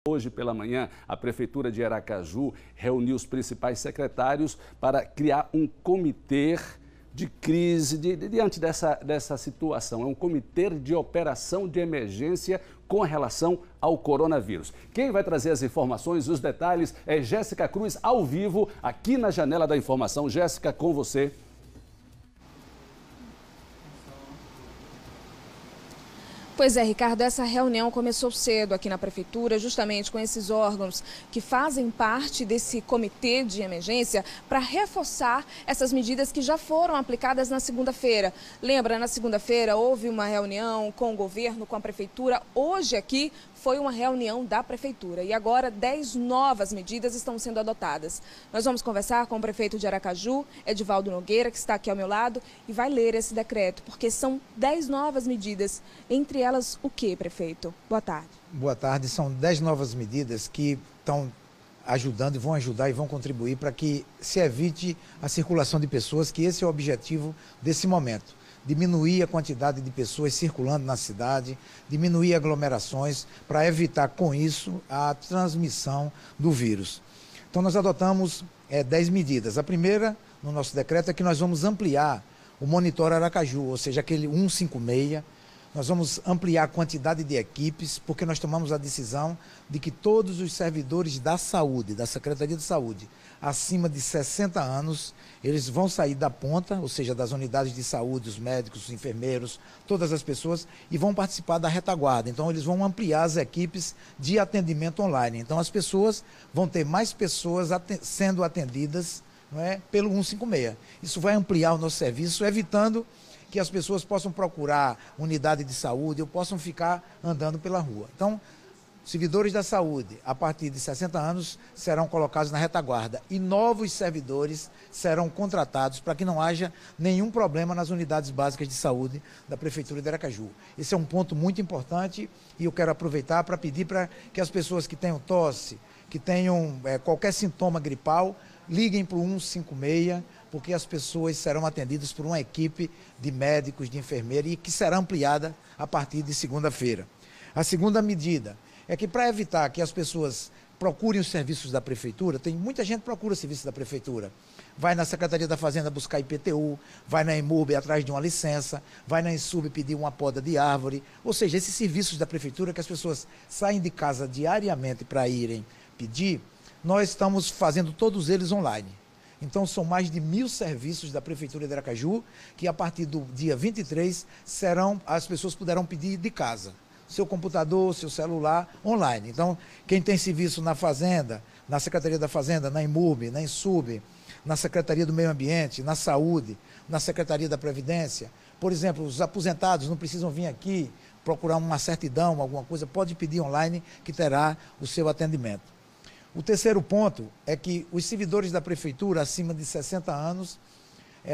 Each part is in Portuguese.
Hoje pela manhã, a Prefeitura de Aracaju reuniu os principais secretários para criar um comitê de crise diante dessa situação. É um comitê de operação de emergência com relação ao coronavírus. Quem vai trazer as informações, os detalhes, é Jéssica Cruz, ao vivo, aqui na Janela da Informação. Jéssica, com você. Pois é, Ricardo, essa reunião começou cedo aqui na Prefeitura, justamente com esses órgãos que fazem parte desse comitê de emergência para reforçar essas medidas que já foram aplicadas na segunda-feira. Lembra, na segunda-feira houve uma reunião com o governo, com a Prefeitura. Hoje aqui foi uma reunião da Prefeitura e agora 10 novas medidas estão sendo adotadas. Nós vamos conversar com o prefeito de Aracaju, Edivaldo Nogueira, que está aqui ao meu lado, e vai ler esse decreto, porque são 10 novas medidas. Entre elas, o que, prefeito? Boa tarde. Boa tarde. São 10 novas medidas que estão ajudando e vão contribuir para que se evite a circulação de pessoas, que esse é o objetivo desse momento. Diminuir a quantidade de pessoas circulando na cidade, diminuir aglomerações, para evitar com isso a transmissão do vírus. Então nós adotamos 10 medidas. A primeira, no nosso decreto, é que nós vamos ampliar o Monitor Aracaju, ou seja, aquele 156. Nós vamos ampliar a quantidade de equipes, porque nós tomamos a decisão de que todos os servidores da saúde, da Secretaria de Saúde, acima de 60 anos, eles vão sair da ponta, ou seja, das unidades de saúde, os médicos, os enfermeiros, todas as pessoas, e vão participar da retaguarda. Então, eles vão ampliar as equipes de atendimento online. Então, as pessoas vão ter mais pessoas sendo atendidas, não é, pelo 156. Isso vai ampliar o nosso serviço, evitando que as pessoas possam procurar unidade de saúde ou possam ficar andando pela rua. Então, servidores da saúde, a partir de 60 anos, serão colocados na retaguarda e novos servidores serão contratados para que não haja nenhum problema nas unidades básicas de saúde da Prefeitura de Aracaju. Esse é um ponto muito importante e eu quero aproveitar para pedir para que as pessoas que tenham tosse, que tenham qualquer sintoma gripal, liguem para o 156, porque as pessoas serão atendidas por uma equipe de médicos, de enfermeiros, e que será ampliada a partir de segunda-feira. A segunda medida é que, para evitar que as pessoas procurem os serviços da Prefeitura, tem muita gente que procura serviços da Prefeitura. Vai na Secretaria da Fazenda buscar IPTU, vai na EMURB atrás de uma licença, vai na INSUB pedir uma poda de árvore. Ou seja, esses serviços da Prefeitura que as pessoas saem de casa diariamente para irem pedir, nós estamos fazendo todos eles online. Então, são mais de 1.000 serviços da Prefeitura de Aracaju, que a partir do dia 23, as pessoas poderão pedir de casa. Seu computador, seu celular, online. Então, quem tem serviço na Fazenda, na Secretaria da Fazenda, na EMURB, na INSUB, na Secretaria do Meio Ambiente, na Saúde, na Secretaria da Previdência, por exemplo, os aposentados não precisam vir aqui procurar uma certidão, alguma coisa, pode pedir online que terá o seu atendimento. O terceiro ponto é que os servidores da Prefeitura, acima de 60 anos,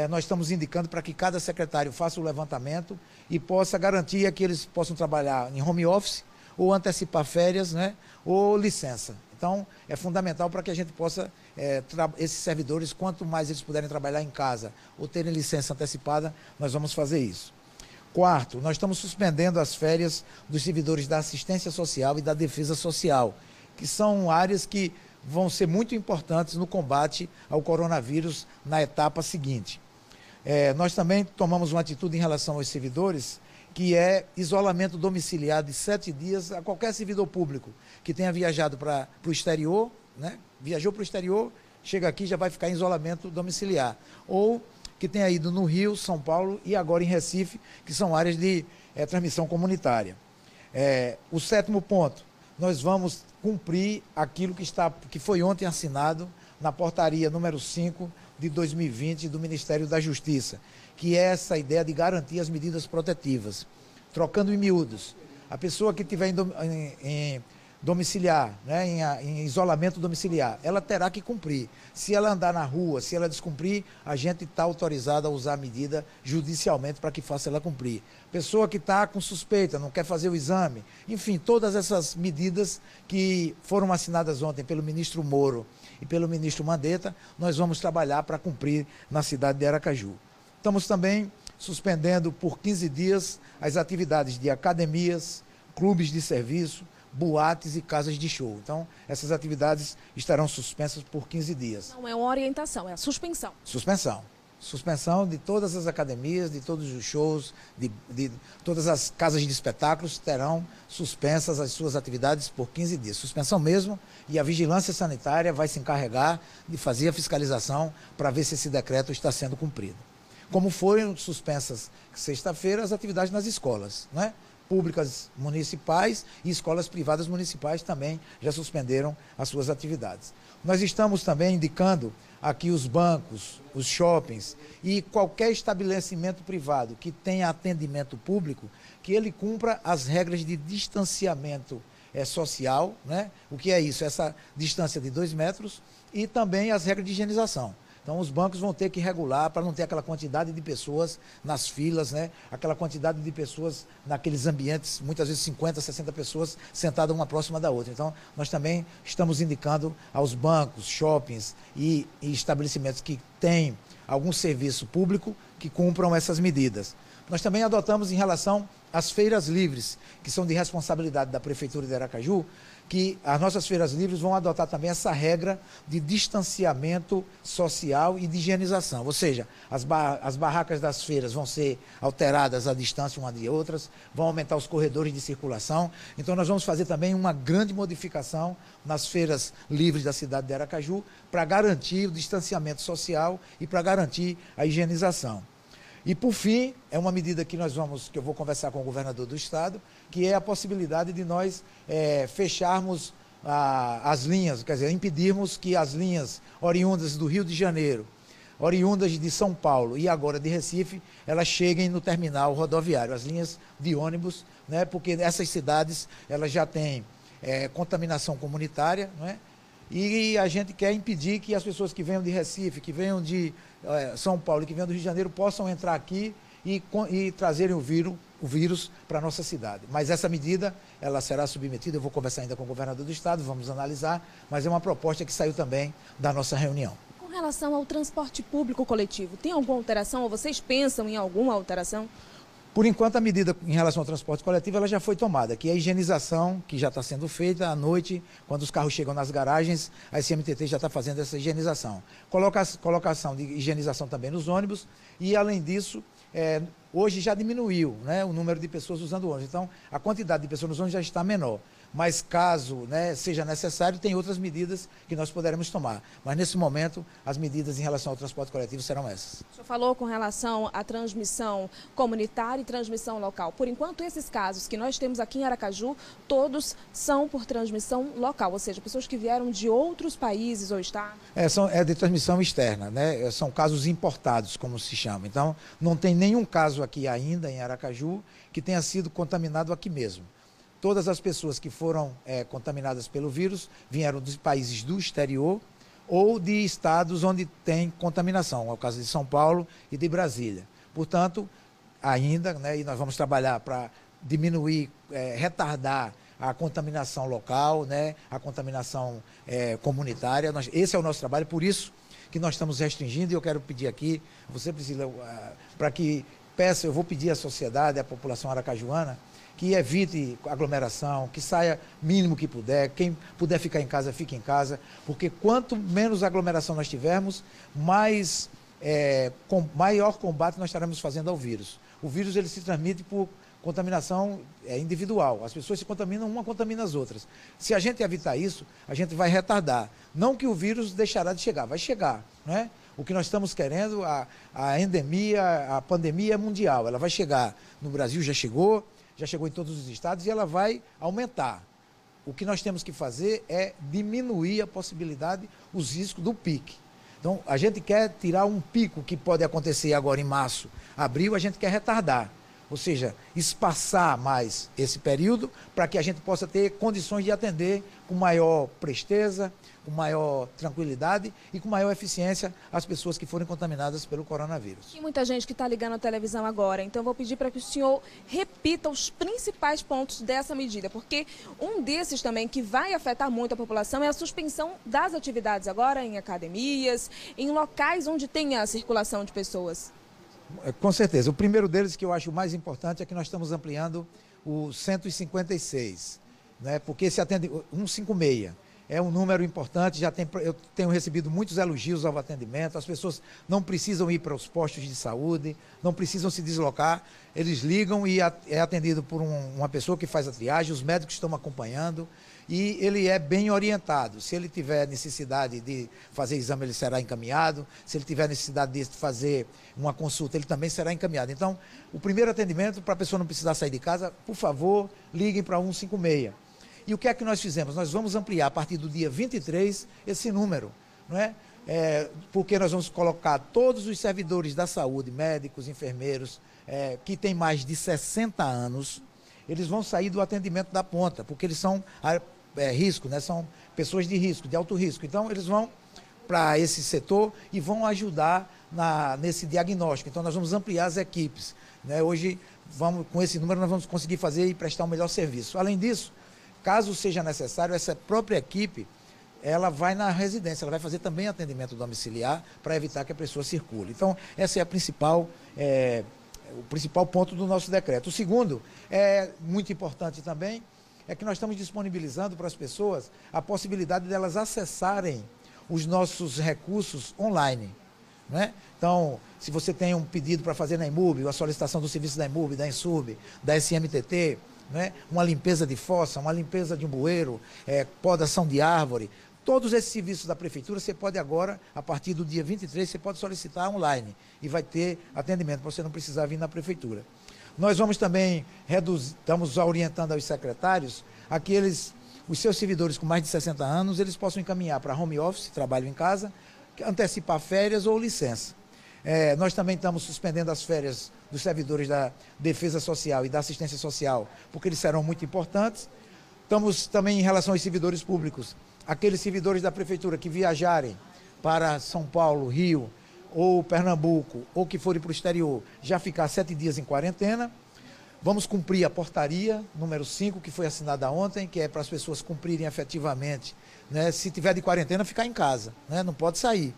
nós estamos indicando para que cada secretário faça o levantamento e possa garantir que eles possam trabalhar em home office ou antecipar férias, né, ou licença. Então, é fundamental para que a gente possa, esses servidores, quanto mais eles puderem trabalhar em casa ou terem licença antecipada, nós vamos fazer isso. Quarto, nós estamos suspendendo as férias dos servidores da assistência social e da defesa social, que são áreas que vão ser muito importantes no combate ao coronavírus na etapa seguinte. Nós também tomamos uma atitude em relação aos servidores, que é isolamento domiciliar de 7 dias a qualquer servidor público que tenha viajado para o exterior, né? Viajou para o exterior, chega aqui e já vai ficar em isolamento domiciliar. Ou que tenha ido no Rio, São Paulo e agora em Recife, que são áreas de transmissão comunitária. O sétimo ponto, nós vamos cumprir aquilo que foi ontem assinado na portaria número 5 de 2020 do Ministério da Justiça, que é essa ideia de garantir as medidas protetivas. Trocando em miúdos, a pessoa que estiver em domiciliar, né, em isolamento domiciliar, ela terá que cumprir. Se ela andar na rua, se ela descumprir, a gente está autorizado a usar a medida judicialmente para que faça ela cumprir. Pessoa que está com suspeita, não quer fazer o exame, enfim, todas essas medidas que foram assinadas ontem pelo ministro Moro e pelo ministro Mandetta, nós vamos trabalhar para cumprir na cidade de Aracaju. Estamos também suspendendo por 15 dias as atividades de academias, clubes de serviço, boates e casas de show. Então, essas atividades estarão suspensas por 15 dias. Não é uma orientação, é a suspensão. Suspensão. Suspensão de todas as academias, de todos os shows, de todas as casas de espetáculos terão suspensas as suas atividades por 15 dias. Suspensão mesmo, e a vigilância sanitária vai se encarregar de fazer a fiscalização para ver se esse decreto está sendo cumprido. Como foram suspensas sexta-feira as atividades nas escolas, né? Públicas municipais e escolas privadas municipais também já suspenderam as suas atividades. Nós estamos também indicando aqui os bancos, os shoppings e qualquer estabelecimento privado que tenha atendimento público, que ele cumpra as regras de distanciamento social, né? O que é isso? Essa distância de 2 metros e também as regras de higienização. Então, os bancos vão ter que regular para não ter aquela quantidade de pessoas nas filas, né? Aquela quantidade de pessoas naqueles ambientes, muitas vezes 50, 60 pessoas sentadas uma próxima da outra. Então, nós também estamos indicando aos bancos, shoppings e estabelecimentos que têm algum serviço público que cumpram essas medidas. Nós também adotamos em relação às feiras livres, que são de responsabilidade da Prefeitura de Aracaju, que as nossas feiras livres vão adotar também essa regra de distanciamento social e de higienização. Ou seja, as barracas das feiras vão ser alteradas à distância umas de outras, vão aumentar os corredores de circulação. Então, nós vamos fazer também uma grande modificação nas feiras livres da cidade de Aracaju para garantir o distanciamento social e para garantir a higienização. E, por fim, é uma medida que eu vou conversar com o governador do estado, que é a possibilidade de nós fecharmos as linhas, quer dizer, impedirmos que as linhas oriundas do Rio de Janeiro, oriundas de São Paulo e agora de Recife, elas cheguem no terminal rodoviário, as linhas de ônibus, né, porque essas cidades elas já têm contaminação comunitária, não é? E a gente quer impedir que as pessoas que venham de Recife, que venham de São Paulo e que venham do Rio de Janeiro possam entrar aqui e trazerem o vírus para a nossa cidade. Mas essa medida, ela será submetida, eu vou conversar ainda com o governador do estado, vamos analisar, mas é uma proposta que saiu também da nossa reunião. Com relação ao transporte público coletivo, tem alguma alteração ou vocês pensam em alguma alteração? Por enquanto, a medida em relação ao transporte coletivo ela já foi tomada, que é a higienização, que já está sendo feita à noite, quando os carros chegam nas garagens, a SMTT já está fazendo essa higienização. Colocação de higienização também nos ônibus e, além disso, hoje já diminuiu, né, o número de pessoas usando ônibus. Então, a quantidade de pessoas nos ônibus já está menor. Mas caso, né, seja necessário, tem outras medidas que nós poderemos tomar. Mas nesse momento, as medidas em relação ao transporte coletivo serão essas. O senhor falou com relação à transmissão comunitária e transmissão local. Por enquanto, esses casos que nós temos aqui em Aracaju, todos são por transmissão local, ou seja, pessoas que vieram de outros países ou estados? É de transmissão externa, né? São casos importados, como se chama. Então, não tem nenhum caso aqui ainda em Aracaju que tenha sido contaminado aqui mesmo. Todas as pessoas que foram contaminadas pelo vírus vieram dos países do exterior ou de estados onde tem contaminação, é o caso de São Paulo e de Brasília. Portanto, ainda, né, e nós vamos trabalhar para diminuir, retardar a contaminação local, né, a contaminação comunitária. Esse é o nosso trabalho, por isso que nós estamos restringindo, e eu quero pedir aqui, você precisa, para que eu vou pedir à sociedade, à população aracajuana, que evite aglomeração, que saia mínimo que puder, quem puder ficar em casa, fique em casa, porque quanto menos aglomeração nós tivermos, maior combate nós estaremos fazendo ao vírus. O vírus ele se transmite por contaminação individual, as pessoas se contaminam, uma contamina as outras. Se a gente evitar isso, a gente vai retardar. Não que o vírus deixará de chegar, vai chegar, não é? O que nós estamos querendo, a endemia, a pandemia é mundial, ela vai chegar no Brasil, já chegou em todos os estados e ela vai aumentar. O que nós temos que fazer é diminuir a possibilidade, os riscos do pique. Então, a gente quer tirar um pico que pode acontecer agora em março, abril, a gente quer retardar. Ou seja, espaçar mais esse período para que a gente possa ter condições de atender com maior presteza, com maior tranquilidade e com maior eficiência as pessoas que forem contaminadas pelo coronavírus. Tem muita gente que está ligando a televisão agora, então eu vou pedir para que o senhor repita os principais pontos dessa medida, porque um desses também que vai afetar muito a população é a suspensão das atividades agora em academias, em locais onde tem a circulação de pessoas. Com certeza. O primeiro deles, que eu acho o mais importante, é que nós estamos ampliando o 156. né? Porque esse 156 é um número importante, eu tenho recebido muitos elogios ao atendimento, as pessoas não precisam ir para os postos de saúde, não precisam se deslocar, eles ligam e é atendido por uma pessoa que faz a triagem, os médicos estão acompanhando e ele é bem orientado. Se ele tiver necessidade de fazer exame, ele será encaminhado, se ele tiver necessidade de fazer uma consulta, ele também será encaminhado. Então, o primeiro atendimento, para a pessoa não precisar sair de casa, por favor, liguem para 156. E o que é que nós fizemos? Nós vamos ampliar a partir do dia 23 esse número, não é? Porque nós vamos colocar todos os servidores da saúde, médicos, enfermeiros, que têm mais de 60 anos, eles vão sair do atendimento da ponta, porque eles são risco, né? São pessoas de risco, de alto risco. Então, eles vão para esse setor e vão ajudar nesse diagnóstico. Então, nós vamos ampliar as equipes, né? Hoje, com esse número, nós vamos conseguir fazer e prestar um melhor serviço. Além disso, caso seja necessário, essa própria equipe, ela vai na residência, ela vai fazer também atendimento domiciliar para evitar que a pessoa circule. Então, essa é o principal ponto do nosso decreto. O segundo, muito importante também, é que nós estamos disponibilizando para as pessoas a possibilidade delas acessarem os nossos recursos online, né? Então, se você tem um pedido para fazer na EMUB, a solicitação do serviço da EMUB, da ENSUB, da SMTT, né? Uma limpeza de fossa, uma limpeza de um bueiro, podação de árvore, todos esses serviços da prefeitura, você pode agora, a partir do dia 23, você pode solicitar online e vai ter atendimento, para você não precisar vir na prefeitura. Nós vamos também estamos orientando aos secretários, os seus servidores com mais de 60 anos, eles possam encaminhar para home office, trabalho em casa, antecipar férias ou licença. Nós também estamos suspendendo as férias dos servidores da Defesa Social e da Assistência Social, porque eles serão muito importantes. Estamos também em relação aos servidores públicos, aqueles servidores da Prefeitura que viajarem para São Paulo, Rio ou Pernambuco, ou que forem para o exterior, já ficar 7 dias em quarentena. Vamos cumprir a portaria número 5, que foi assinada ontem, que é para as pessoas cumprirem efetivamente, né? Se tiver de quarentena, ficar em casa, né? Não pode sair.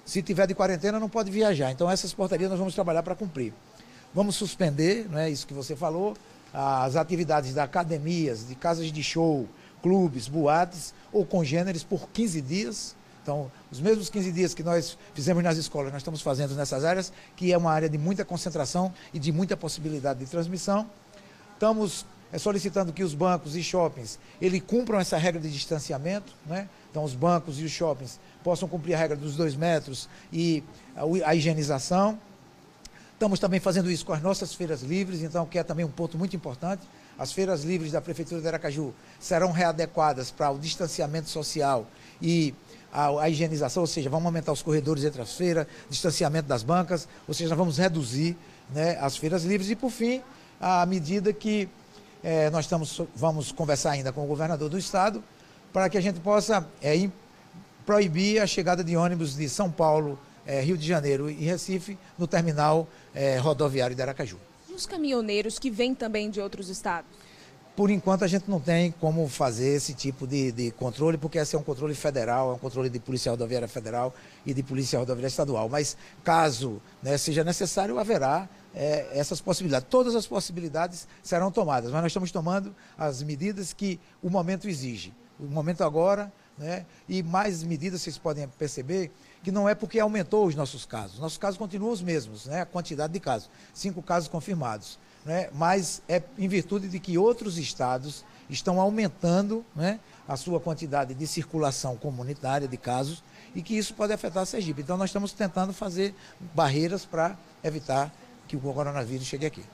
Se tiver de quarentena, não pode viajar. Então, essas portarias nós vamos trabalhar para cumprir. Vamos suspender, não é isso que você falou, as atividades de academias, de casas de show, clubes, boates ou congêneres por 15 dias. Então, os mesmos 15 dias que nós fizemos nas escolas, nós estamos fazendo nessas áreas, que é uma área de muita concentração e de muita possibilidade de transmissão. Estamos solicitando que os bancos e shoppings, eles cumpram essa regra de distanciamento, né? Então, os bancos e os shoppings possam cumprir a regra dos 2 metros e a higienização. Estamos também fazendo isso com as nossas feiras livres, então, que é também um ponto muito importante. As feiras livres da Prefeitura de Aracaju serão readequadas para o distanciamento social e a higienização, ou seja, vamos aumentar os corredores entre as feiras, distanciamento das bancas, ou seja, nós vamos reduzir, né, as feiras livres. E, por fim, a medida que vamos conversar ainda com o governador do estado, para que a gente possa proibir a chegada de ônibus de São Paulo, Rio de Janeiro e Recife no terminal rodoviário de Aracaju. E os caminhoneiros que vêm também de outros estados? Por enquanto, a gente não tem como fazer esse tipo de controle, porque esse é um controle federal, é um controle de Polícia Rodoviária Federal e de Polícia Rodoviária Estadual. Mas, caso, né, seja necessário, haverá essas possibilidades. Todas as possibilidades serão tomadas, mas nós estamos tomando as medidas que o momento exige. O momento agora, né, e mais medidas, vocês podem perceber, que não é porque aumentou os nossos casos continuam os mesmos, né, a quantidade de casos, 5 casos confirmados. Né, mas é em virtude de que outros estados estão aumentando, né, a sua quantidade de circulação comunitária de casos e que isso pode afetar a Sergipe. Então, nós estamos tentando fazer barreiras para evitar que o coronavírus chegue aqui.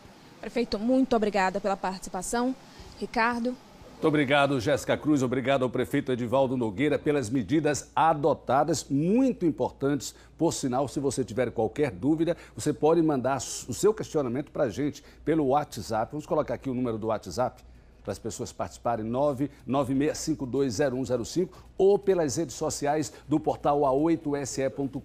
Prefeito, muito obrigada pela participação. Ricardo. Muito obrigado, Jéssica Cruz. Obrigado ao prefeito Edivaldo Nogueira pelas medidas adotadas, muito importantes. Por sinal, se você tiver qualquer dúvida, você pode mandar o seu questionamento para a gente pelo WhatsApp. Vamos colocar aqui o número do WhatsApp para as pessoas participarem, 996520105, ou pelas redes sociais do portal a8se.com.